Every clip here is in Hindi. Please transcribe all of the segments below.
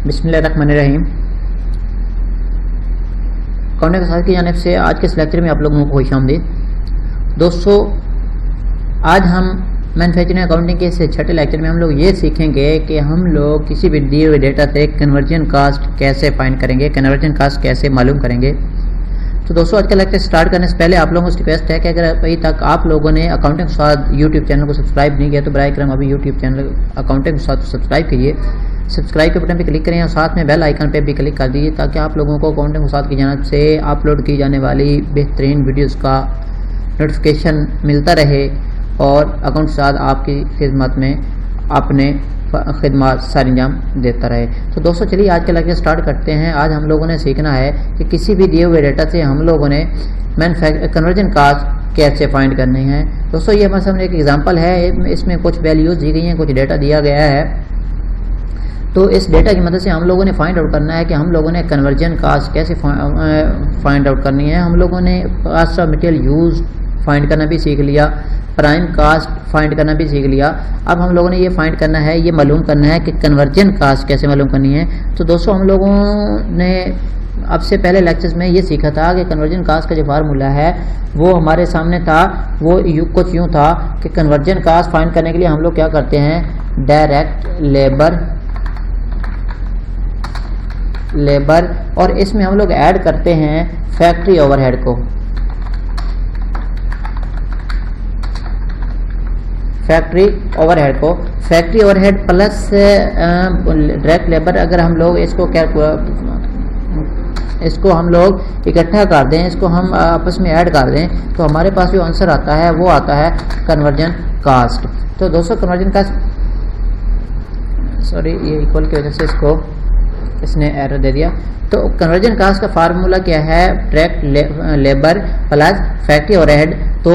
बिस्मिल्लाहिर्रहमानिर्रहीम। अकाउंटिंग क्लास की जानिब से आज के इस लेक्चर में आप लोगों को खुशामदीद। दोस्तों, आज हम मैन्युफैक्चरिंग अकाउंटिंग के इस छठे लेक्चर में हम लोग ये सीखेंगे कि हम लोग किसी भी दिए हुए डेटा से कन्वर्जन कास्ट कैसे फाइंड करेंगे, कन्वर्जन कास्ट कैसे मालूम करेंगे। तो दोस्तों, आज का लेक्चर स्टार्ट करने से पहले आप लोगों से रिक्वेस्ट है कि अगर अभी तक आप लोगों ने अकाउंटिंग उस्ताद यूट्यूब चैनल को सब्सक्राइब नहीं किया तो बराए करम अभी यूट्यूब चैनल अकाउंटिंग उस्ताद को सब्सक्राइब कीजिए। सब्सक्राइब के बटन पर क्लिक करें और साथ में बेल आइकन पर भी क्लिक कर दीजिए ताकि आप लोगों को अकाउंटिंग उस्ताद की जानिब से अपलोड की जाने वाली बेहतरीन वीडियोज़ का नोटिफिकेशन मिलता रहे और अकाउंट उस्ताद आपकी खिदमत में अपने खिदमत सारी अंजाम देता रहे। तो दोस्तों, चलिए आज का लेक्चर स्टार्ट करते हैं। आज हम लोगों ने सीखना है कि किसी भी दिए हुए डेटा से हम लोगों ने कन्वर्जन कास्ट कैसे फाइंड करनी है। दोस्तों, ये हमारे सामने एक एग्जांपल है, इसमें कुछ वैल्यूज़ दी गई हैं, कुछ डेटा दिया गया है। तो इस डेटा की मदद से हम लोगों ने फाइंड आउट करना है कि हम लोगों ने कन्वर्जन कास्ट कैसे फाइंड आउट करनी है। हम लोगों ने cost of material use find करना भी सीख लिया, प्राइम कास्ट फाइंड करना भी सीख लिया। अब हम लोगों ने ये फाइंड करना है, ये मालूम करना है कि कन्वर्जन कास्ट कैसे मालूम करनी है। तो दोस्तों, हम लोगों ने अब से पहले लेक्चर्स में ये सीखा था कि कन्वर्जन कास्ट का जो फार्मूला है वो हमारे सामने था। वो कुछ यूँ था कि कन्वर्जन कास्ट फाइंड करने के लिए हम लोग क्या करते हैं, डायरेक्ट लेबर और इसमें हम लोग ऐड करते हैं फैक्ट्री ओवरहेड को। Factory overhead plus direct labour, अगर हम लोग इसको हम लोग इकट्ठा कर दें, इसको हम आपस में ऐड कर दें, तो हमारे पास जो आंसर आता है वो आता है कन्वर्जन कास्ट। तो दोस्तों, कन्वर्जन कास्ट, सॉरी ये इक्वल की वजह से इसने एरर दे दिया। तो कन्वर्जन कास्ट का फार्मूला क्या है, direct labour plus factory overhead. तो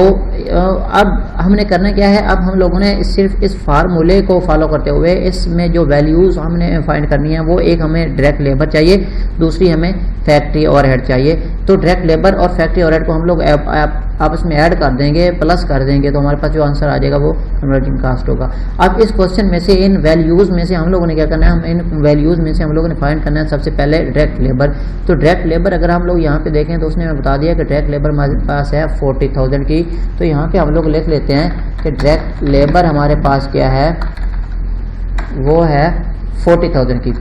अब हमने करना क्या है, अब हम लोगों ने सिर्फ इस फार्मूले को फॉलो करते हुए इसमें जो वैल्यूज़ हमने फाइंड करनी है वो एक हमें डायरेक्ट लेबर चाहिए, दूसरी हमें फैक्ट्री ओवरहेड चाहिए। तो डायरेक्ट लेबर और फैक्ट्री ओवरहेड को हम लोग आपस में ऐड कर देंगे, प्लस कर देंगे, तो हमारे पास जो आंसर आ जाएगा वो कन्वर्जन कास्ट होगा। अब इस क्वेश्चन में से इन वैल्यूज़ में से हम लोगों ने क्या करना है, हम इन वैल्यूज़ में से हम लोगों ने फाइंड करना है सबसे पहले डायरेक्ट लेबर। तो डायरेक्ट लेबर अगर हम लोग यहाँ पे देखें तो उसने हमें बता दिया कि डायरेक्ट लेबर हमारे पास है 40,000 की। तो यहाँ पे हम लोग लिख लेते हैं कि डायरेक्ट लेबर हमारे पास क्या है, वो है 40,000 की।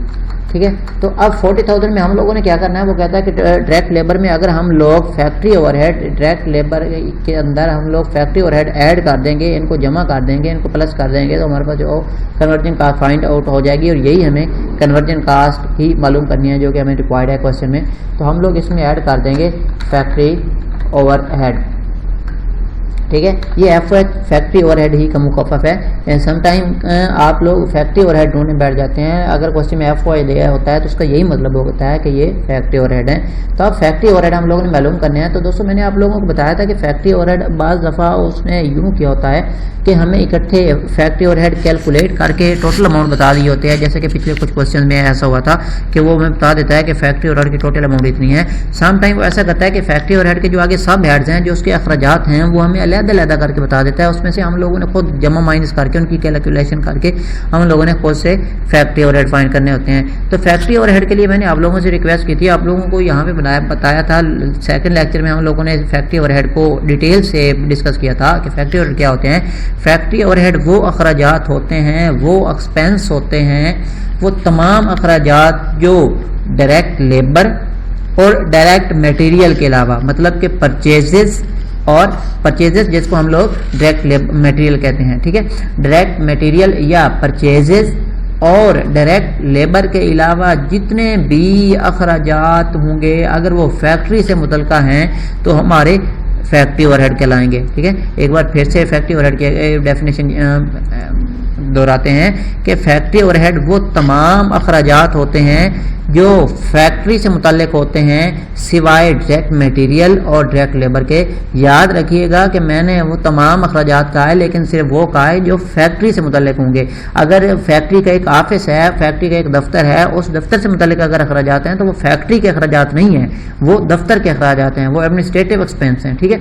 ठीक है, तो अब 40,000 में हम लोगों ने क्या करना है, वो कहता है कि डायरेक्ट लेबर में अगर हम लोग फैक्ट्री ओवरहेड, डायरेक्ट लेबर के अंदर हम लोग फैक्ट्री ओवरहेड ऐड कर देंगे, इनको जमा कर देंगे, इनको प्लस कर देंगे, तो हमारे पास जो कन्वर्जन कास्ट फाइंड आउट हो जाएगी। और यही हमें कन्वर्जन कास्ट ही मालूम करनी है जो कि हमें रिक्वायर्ड है क्वेश्चन में। तो हम लोग इसमें ऐड कर देंगे फैक्ट्री ओवरहेड। ठीक है, ये एफ फैक्ट्री ओवरहेड ही का मुखफ़फ़ है। समटाइम आप लोग फैक्ट्री ओवरहेड ढूंढने बैठ जाते हैं, अगर क्वेश्चन में एफ वाई दिया होता है तो उसका यही मतलब होता है कि ये फैक्ट्री ओवरहेड है। तो अब फैक्ट्री ओवरहेड हम लोगों ने मालूम करने हैं। तो दोस्तों, मैंने आप लोगों को बताया था कि फैक्ट्री ओवरहेड बाज़ दफ़ा उसने यूँ किया होता है कि हमें इकट्ठे फैक्ट्री ओवरहेड कैलकुलेट करके टोटल अमाउंट बता दिए होते हैं। जैसे कि पिछले कुछ क्वेश्चन में ऐसा हुआ था कि वो हमें बता देता है कि फैक्ट्री ओवरहेड की टोटल अमाउंट इतनी है। समटाइम वो ऐसा करता है कि फैक्ट्री ओवरहेड के जो आगे सब हेड्स हैं, जो उसके अखराजात हैं, वो हमें अलग-अलग करके बता देता है। उसमें से हम लोगों ने खुद जमा माइनस करके उनकी कैलकुलेशन करके हम लोगों ने खुद से फैक्ट्री ओवरहेड फाइंड करने होते हैं। तो फैक्ट्री ओवरहेड के लिए मैंने आप लोगों से रिक्वेस्ट की थी, आप लोगों को यहाँ पे बताया था सेकंड लेक्चर में हम लोगों ने फैक्ट्री ओवरहेड को डिटेल से डिस्कस किया था कि फैक्ट्री ओवरहेड क्या होते हैं। फैक्ट्री ओवरहेड वो अखराजात होते हैं, वो एक्सपेंस होते हैं, वो तमाम अखराजात जो डायरेक्ट लेबर और डायरेक्ट मटेरियल के अलावा, मतलब कि परचेजेस जिसको हम लोग डायरेक्ट मटेरियल कहते हैं। ठीक है, डायरेक्ट मटेरियल या परचेजेस और डायरेक्ट लेबर के अलावा जितने भी अखराजात होंगे, अगर वो फैक्ट्री से मुतल्लिका हैं तो हमारे फैक्ट्री ओवरहेड कहलाएंगे। ठीक है, एक बार फिर से फैक्ट्री ओवरहेड की डेफिनेशन दोहराते हैं कि फैक्ट्री ओवरहेड वो तमाम अखराजात होते हैं जो फैक्ट्री से मुताल्लिक होते हैं सिवाय डायरेक्ट मटेरियल और डायरेक्ट लेबर के। याद रखिएगा कि मैंने वो तमाम अखराजात कहा है, लेकिन सिर्फ वो कहा है जो फैक्ट्री से मुताल्लिक होंगे। अगर फैक्ट्री का एक ऑफिस है, फैक्ट्री का एक दफ्तर है, उस दफ्तर से मुताल्लिक अगर अखराजात हैं तो वो फैक्ट्री के अखराजात नहीं हैं, वो दफ्तर के अखराजात हैं, वो एडमिनिस्ट्रेटिव एक्सपेंस हैं। ठीक है,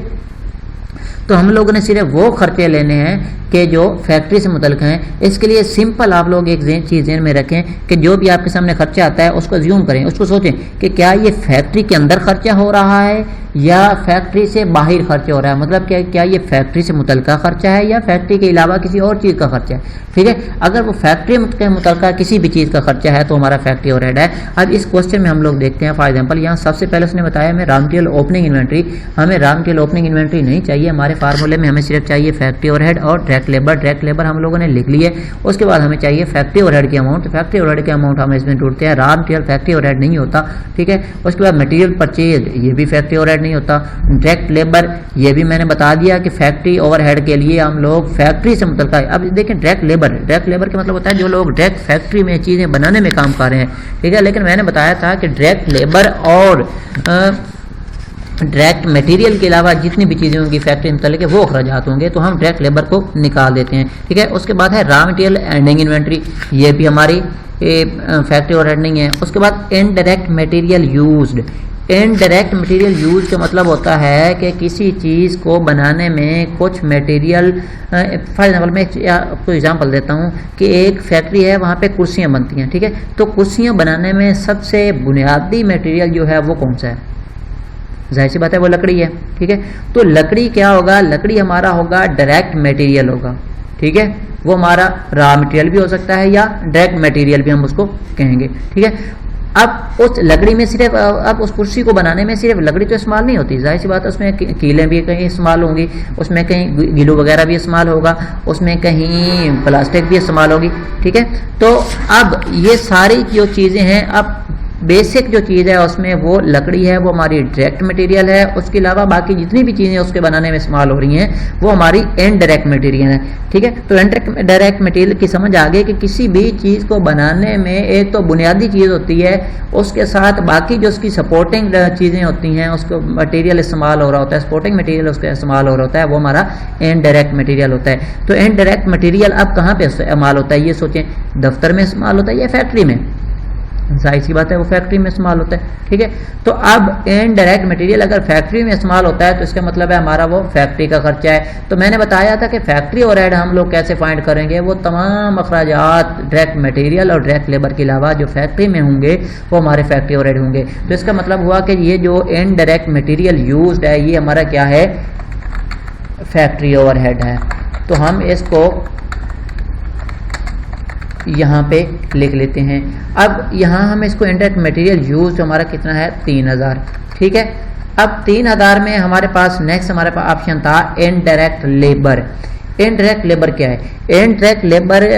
तो हम लोगों ने सिर्फ वो खर्चे लेने हैं कि जो फैक्ट्री से मुतल्लिक हैं। इसके लिए सिंपल आप लोग एक चीज़ ध्यान में रखें कि जो भी आपके सामने खर्चा आता है उसको ज्यूम करें, उसको सोचें कि क्या ये फैक्ट्री के अंदर खर्चा हो रहा है या फैक्ट्री से बाहर खर्चा हो रहा है, मतलब क्या ये फैक्ट्री से मुतल्लिका खर्चा है या फैक्ट्री के अलावा किसी और चीज़ का खर्चा है। ठीक है, अगर वो फैक्ट्री के मुतल्लिका किसी भी चीज़ का खर्चा है तो हमारा फैक्ट्री ओवरहेड है। अब इस क्वेश्चन में हम लोग देखते हैं फॉर एग्जांपल, यहाँ सबसे पहले उसने बताया हमें रॉ मटेरियल ओपनिंग इन्वेंट्री, हमें रॉ मटेरियल ओपनिंग इन्वेंट्री नहीं चाहिए, हमारे फार्मूले में हमें सिर्फ चाहिए फैक्ट्री ओवरहेड और डायरेक्ट लेबर। डायरेक्ट लेबर हम लोगों ने लिख ली है। उसके बाद हमें चाहिए फैक्ट्री ओवरहेड की अमाउंट, तो फैक्ट्री ओवरहेड के अमाउंट हम इसमें ढूंढते हैं। रॉ मटेरियल फैक्ट्री ओवरहेड नहीं होता, ठीक है। उसके बाद मटेरियल परचेज, ये भी फैक्ट्री ओवरहेड नहीं होता। डायरेक्ट लेबर, ये भी मैंने बता दिया कि फैक्ट्री ओवरहेड के लिए हम लोग फैक्ट्री से मुतल्लिका है। अब देखें डायरेक्ट लेबर का मतलब होता है जो लोग डायरेक्ट फैक्ट्री में चीज़ें बनाने में काम कर रहे हैं, ठीक है। लेकिन मैंने बताया था कि डायरेक्ट लेबर और डायरेक्ट मटेरियल के अलावा जितनी भी चीज़ें होंगी फैक्ट्री में मुतल्लिक वो अखराजात होंगे, तो हम डायरेक्ट लेबर को निकाल देते हैं, ठीक है। उसके बाद है रॉ मटेरियल एंडिंग इन्वेंट्री, ये भी हमारी फैक्ट्री ओवरहेड नहीं है। उसके बाद indirect material used, indirect material use का मतलब होता है कि किसी चीज़ को बनाने में कुछ मटेरियल, फॉर एग्जाम्पल मैं आपको एग्जांपल देता हूँ कि एक फैक्ट्री है, वहाँ पे कुर्सियाँ बनती हैं, ठीक है। तो कुर्सियाँ बनाने में सबसे बुनियादी मटेरियल जो है वो कौन सा है? जाहिर सी बात है वो लकड़ी है, ठीक है। तो लकड़ी क्या होगा? लकड़ी हमारा होगा डायरेक्ट मटेरियल होगा, ठीक है। वो हमारा रॉ मटेरियल भी हो सकता है या डायरेक्ट मटेरियल भी हम उसको कहेंगे, ठीक है। अब उस लकड़ी में सिर्फ, अब उस कुर्सी को बनाने में सिर्फ लकड़ी तो इस्तेमाल नहीं होती, जाहिर सी बात है उसमें कीलें भी कहीं इस्तेमाल होंगी, उसमें कहीं गिलू वगैरह भी इस्तेमाल होगा, उसमें कहीं प्लास्टिक भी इस्तेमाल होगी, ठीक है। तो अब ये सारी जो चीज़ें हैं, अब बेसिक जो चीज़ है उसमें वो लकड़ी है, वो हमारी डायरेक्ट मटेरियल है। उसके अलावा बाकी जितनी भी चीज़ें उसके बनाने में इस्तेमाल हो रही हैं वो हमारी इनडायरेक्ट मटेरियल है, ठीक है। तो डायरेक्ट मटेरियल की समझ आ गई कि किसी भी चीज़ को बनाने में एक तो बुनियादी चीज़ होती है, उसके साथ बाकी जो उसकी सपोर्टिंग चीज़ें होती हैं उसको मटेरियल इस्तेमाल हो रहा होता है, सपोर्टिंग मटेरियल उसका इस्तेमाल हो रहा होता है, वो हमारा इनडायरेक्ट मटेरियल होता है। तो इनडायरेक्ट मटेरियल अब कहाँ पे इस्तेमाल होता है ये सोचें, दफ्तर में इस्तेमाल होता है या फैक्ट्री में? जाहिर सी बात है वो फैक्ट्री में इस्तेमाल होता है, ठीक है। तो अब इनडायरेक्ट मटेरियल अगर फैक्ट्री में इस्तेमाल होता है तो इसका मतलब है हमारा वो फैक्ट्री का खर्चा है। तो मैंने बताया था कि फैक्ट्री ओवरहेड हम लोग कैसे फाइंड करेंगे, वो तमाम अखराजात डायरेक्ट मटेरियल और डायरेक्ट लेबर के अलावा जो फैक्ट्री में होंगे वो हमारे फैक्ट्री ओवरहेड होंगे। तो इसका मतलब हुआ कि ये जो इनडायरेक्ट मटेरियल यूज्ड है ये हमारा क्या है? फैक्ट्री ओवरहेड है। तो हम इसको यहाँ पे लिख लेते हैं। अब यहाँ हम इसको इनडायरेक्ट मटेरियल यूज जो हमारा कितना है 3000, ठीक है। अब 3000 में हमारे पास नेक्स्ट हमारे पास ऑप्शन था इनडायरेक्ट लेबर। इनडायरेक्ट लेबर क्या है? इनडायरेक्ट लेबर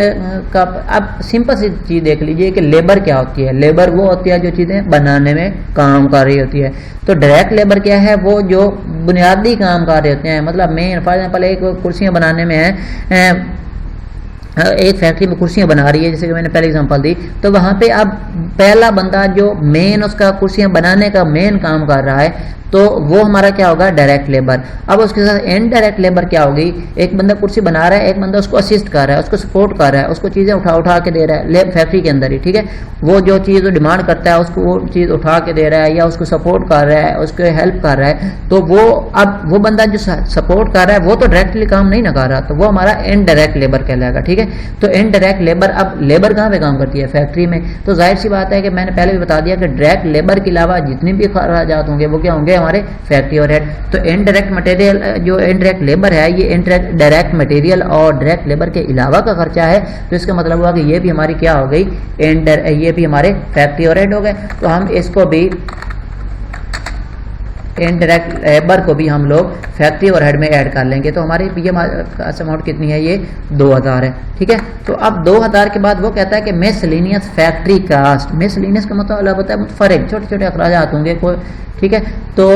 का अब सिंपल सी चीज़ देख लीजिए कि लेबर क्या होती है। लेबर वो होती है जो चीज़ें बनाने में काम कर रही होती है। तो डायरेक्ट लेबर क्या है? वो जो बुनियादी काम कर रहे होते हैं, मतलब मेन फॉर एग्जाम्पल एक कुर्सियाँ बनाने में है, एक फैक्ट्री में कुर्सियां बना रही है जैसे कि मैंने पहले एग्जांपल दी, तो वहां पे अब पहला बंदा जो मेन उसका कुर्सियां बनाने का मेन काम कर रहा है तो वो हमारा क्या होगा? Direct labour. अब उसके साथ इनडायरेक्ट लेबर क्या होगी? एक बंदा कुर्सी बना रहा है, एक बंदा उसको असिस्ट कर रहा है, उसको सपोर्ट कर रहा है, उसको चीज़ें उठा के दे रहा है फैक्ट्री के अंदर ही, ठीक है। वो जो चीज़ डिमांड करता है उसको वो चीज़ उठा के दे रहा है या उसको सपोर्ट कर रहा है, उसको हेल्प कर रहा है। तो वो अब वो बंदा जो सपोर्ट कर रहा है वो तो डायरेक्टली काम नहीं ना कर रहा, तो वो हमारा इनडायरेक्ट लेबर कहलाएगा, ठीक है। तो इनडायरेक्ट लेबर, अब लेबर कहाँ पे काम करती है? फैक्ट्री में। तो जाहिर सी बात है कि मैंने पहले भी बता दिया कि डायरेक्ट लेबर के अलावा जितने भी अखराजात होंगे वो क्या होंगे? हमारे फैक्ट्री ओवरहेड। तो इनडायरेक्ट मटेरियल जो इनडायरेक्ट लेबर है ये डायरेक्ट मटेरियल और डायरेक्ट लेबर के अलावा का खर्चा है। तो इसका मतलब हुआ कि ये भी हमारी क्या हो गई? ये भी हमारे फैक्ट्री ओवरहेड हो गए। तो हम इसको भी इनडायरेक्ट लेबर को भी हम लोग फैक्ट्री ओवरहेड में ऐड कर लेंगे। तो हमारी ये अमाउंट कितनी है? ये 2000 है, ठीक है। तो अब 2000 के बाद वो कहता है कि मिसलेनियस फैक्ट्री कास्ट। मिसलेनियस का मतलब होता है फर्क, छोटे छोटे अखराजात होंगे कोई, ठीक है। तो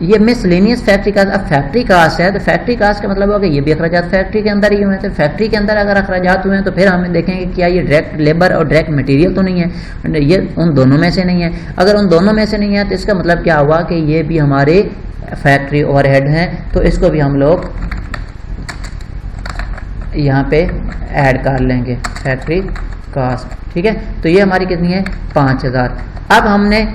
ये मिसलेनियस फैक्ट्री कास्ट, अब फैक्ट्री कास्ट है तो फैक्ट्री कास्ट का मतलब होगा ये भी अखराजात फैक्ट्री के अंदर ही हुए। तो फैक्ट्री के अंदर अगर अखराजात हुए हैं तो फिर हम देखेंगे क्या ये डायरेक्ट लेबर और डायरेक्ट मटेरियल तो नहीं है, ये उन दोनों में से नहीं है। अगर उन दोनों में से नहीं है तो इसका मतलब क्या हुआ कि ये भी हमारे फैक्ट्री ओवरहेड हैं। तो इसको भी हम लोग यहाँ पे ऐड कर लेंगे फैक्ट्री कास्ट, ठीक है। तो ये हमारी कितनी है 5000। अब हमने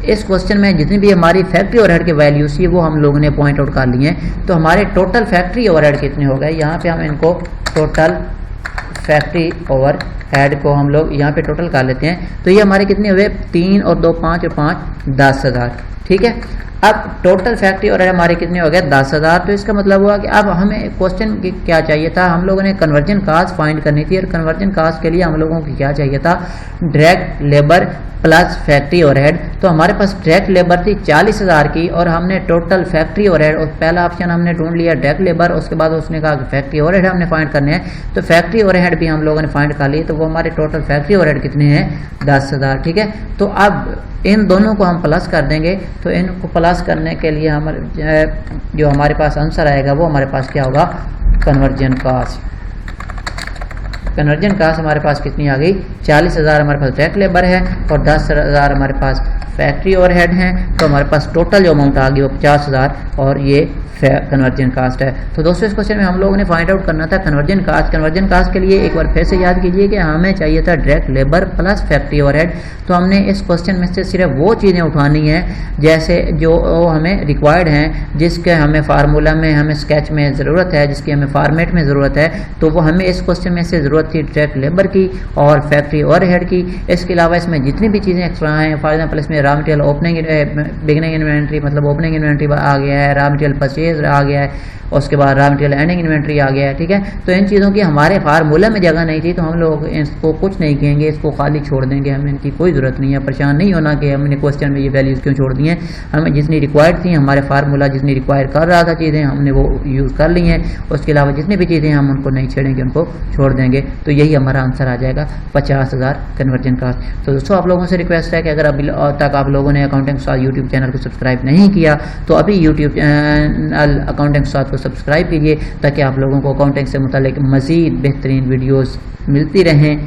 इस क्वेश्चन में जितनी भी हमारी फैक्ट्री ओवरहेड के वैल्यूज थी वो हम लोगों ने पॉइंट आउट कर लिए हैं। तो हमारे टोटल फैक्ट्री ओवरहेड कितने हो गए, यहाँ पे हम इनको टोटल फैक्ट्री ओवरहेड को हम लोग यहाँ पे टोटल कर लेते हैं। तो ये हमारे कितने हुए 3 और 2 5 और 5 10,000, ठीक है। अब टोटल फैक्ट्री ओवरहेड हमारे कितने हो गए 10,000। तो इसका मतलब हुआ कि अब हमें क्वेश्चन क्या चाहिए था, हम लोगों ने कन्वर्जन कास्ट फाइंड करनी थी। और कन्वर्जन कास्ट के लिए हम लोगों को क्या चाहिए था, direct labour plus factory overhead. तो हमारे पास डायरेक्ट लेबर थी 40,000 की और हमने टोटल फैक्ट्री ओवरहेड, और पहला ऑप्शन हमने ढूंढ लिया डायरेक्ट लेबर, उसके बाद उसने कहा कि फैक्ट्री ओवरहेड हमने फाइंड करने हैं। तो फैक्ट्री ओवरहेड भी हम लोगों ने फाइंड कर ली। तो वो हमारे टोटल फैक्ट्री ओवरहेड कितने हैं 10,000, ठीक है। तो अब इन दोनों को हम प्लस कर देंगे। तो इनको प्लस करने के लिए हमारे जो हमारे पास आंसर आएगा वो हमारे पास क्या होगा, कन्वर्जन कास्ट। कन्वर्जन कास्ट हमारे पास कितनी आ गई 40,000 हमारे पास डायरेक्ट लेबर है और 10,000 हमारे पास फैक्ट्री ओवरहेड हैं। तो हमारे पास टोटल जो अमाउंट आ गई वो 50,000 और ये कन्वर्जन कास्ट है। तो दोस्तों इस क्वेश्चन में हम लोगों ने फाइंड आउट करना था कन्वर्जन कास्ट। कन्वर्जन कास्ट के लिए एक बार फिर से याद कीजिए कि हमें चाहिए था direct labour plus factory overhead. तो हमने इस क्वेश्चन में से सिर्फ वो चीज़ें उठानी है जैसे जो हमें रिक्वायर्ड हैं, जिसके हमें फार्मूला में हमें स्केच में ज़रूरत है, जिसकी हमें फॉर्मेट में ज़रूरत है। तो वो हमें इस क्वेश्चन में से ज़रूरत थी डायरेक्ट लेबर की और फैक्ट्री ओवरहेड की। इसके अलावा इसमें जितनी भी चीज़ें एक्स्ट्रा हैं, फॉर एग्जाम्पल इसमें raw material opening beginning inventory मतलब ओपनिंग इन्वेंट्री आ गया है, रॉ मटेरियल परचेज आ गया है, उसके बाद रॉ मटेरियल एंडिंग इन्वेंट्री आ गया है, ठीक है। तो इन चीज़ों की हमारे फार्मूला में जगह नहीं थी, तो हम लोग इसको कुछ नहीं कहेंगे, इसको खाली छोड़ देंगे। हमें इनकी कोई ज़रूरत नहीं है, परेशान नहीं होना कि हमने क्वेश्चन में ये वैल्यूज़ क्यों छोड़ दी हैं। हमें जितनी रिक्वायर्ड थी, हमारे फार्मूला जितनी रिक्वायर कर रहा था चीज़ें हमने वो यूज़ कर ली हैं। उसके अलावा जितनी भी चीज़ें हम उनको नहीं छेड़ेंगे, उनको छोड़ देंगे। तो यही हमारा आंसर आ जाएगा 50,000 कन्वर्जन कास्ट। तो दोस्तों आप लोगों से रिक्वेस्ट है कि अगर अभी तक आप लोगों ने अकाउंटिंग उस्ताद यूट्यूब चैनल को सब्सक्राइब नहीं किया तो अभी यूट्यूब चैनल अकाउंटिंग उस्ताद को सब्सक्राइब कीजिए ताकि आप लोगों को अकाउंटिंग से मुतालिक मज़ीद बेहतरीन वीडियोस मिलती रहें।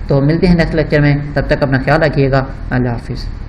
तो मिलते हैं नेक्स्ट लेक्चर में, तब तक अपना ख्याल रखिएगा। अल्लाह हाफिज़।